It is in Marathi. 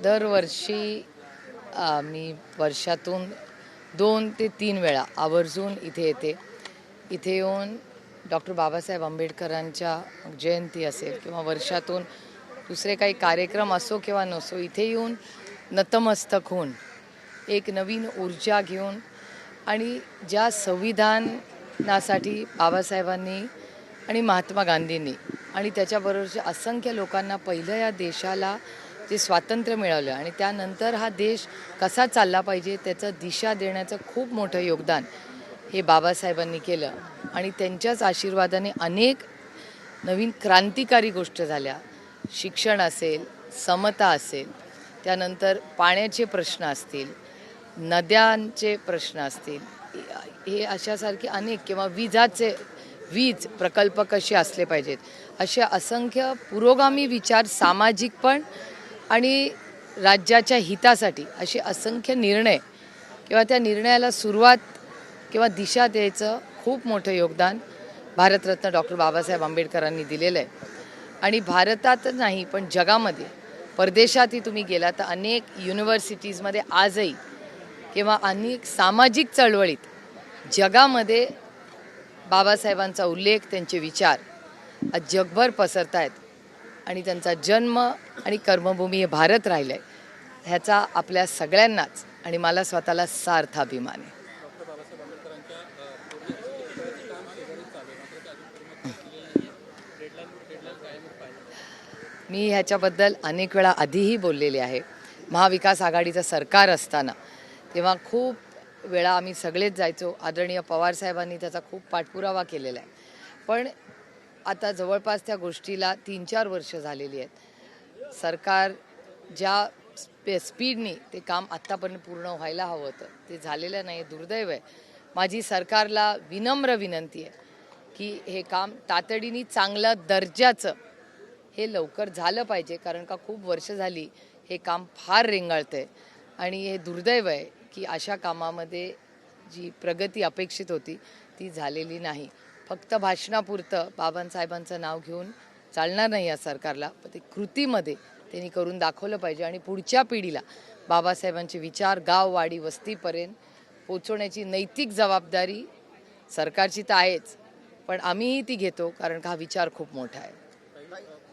दरवर्षी मी वर्षातून 2 ते 3 वेळा आवर्जून इथे येते. इथे येऊन डॉक्टर बाबासाहेब आंबेडकरांच्या जयंती असेल किंवा वर्षातून दुसरे काही कार्यक्रम असो किंवा नसो, इथे येऊन नतमस्तक होऊन एक नवीन ऊर्जा घेऊन आणि ज्या संविधानासाठी बाबासाहेबांनी आणि महात्मा गांधींनी आणि त्याच्याबरोबरच्या असंख्य लोकांना पहिलं या देशाला जे स्वातंत्र्य मिळालं आणि त्यानंतर हा देश कसा चालला पाहिजे त्याचं दिशा देण्याचं खूप मोठं योगदान हे बाबासाहेबांनी केलं आणि त्यांच्याच आशीर्वादाने अनेक नवीन क्रांतिकारी गोष्ट झाल्या. शिक्षण असेल, समता असेल, त्यानंतर पाण्याचे प्रश्न असतील, नद्यांचे प्रश्न असतील, हे अशासारखे अनेक किंवा वीज प्रकल्प कसे असले पाहिजेत, असे असंख्य पुरोगामी विचार सामाजिक पण आणि राज्याच्या हितासाठी असे असंख्य निर्णय किंवा त्या निर्णयाला सुरुवात किंवा दिशा द्यायचं खूप मोठं योगदान भारतरत्न डॉक्टर बाबासाहेब आंबेडकरांनी दिलेलं आहे. आणि भारतात नाही पण जगामध्ये परदेशातही तुम्ही गेला तर अनेक युनिव्हर्सिटीजमध्ये आजही किंवा अनेक सामाजिक चळवळीत जगामध्ये बाबासाहेबांचा उल्लेख, त्यांचे विचार आज जगभर पसरत आहेत आणि त्यांचा जन्म आणि कर्मभूमी हे भारत राहिलं आहे. ह्याचा आपल्या सगळ्यांनाच आणि मला स्वतःला सार्थ अभिमान आहे. मी ह्याच्याबद्दल अनेक वेळा आधीही बोललेले आहे. महाविकास आघाडीचं सरकार असताना तेव्हा खूप वेळा आम्ही सगळेच जायचो. आदरणीय पवारसाहेबांनी त्याचा खूप पाठपुरावा केलेला आहे. पण आता जवळपास त्या गोष्टीला 3-4 वर्ष झालेली आहेत. सरकार ज्या स्पीडनी ते काम आत्तापर्यंत पूर्ण व्हायला हवं होतं ते झालेलं नाही, दुर्दैव आहे. माझी सरकारला विनम्र विनंती आहे की हे काम तातडीने चांगलं दर्जाचं हे लवकर झालं पाहिजे, कारण का खूप वर्ष झाली हे काम फार रेंगाळतंय आणि हे दुर्दैव आहे की अशा कामामध्ये जी प्रगती अपेक्षित होती ती झालेली नाही. फक्त भाषणापुरतं बाबासाहेबांचं नाव घेऊन चालणार नाही या सरकारला, पण ते कृतीमध्ये त्यांनी करून दाखवलं पाहिजे आणि पुढच्या पिढीला बाबासाहेबांचे विचार गाववाडी वस्तीपर्यंत पोचवण्याची नैतिक जबाबदारी सरकारची तर आहेच, पण आम्हीही ती घेतो कारण का हा विचार खूप मोठा आहे.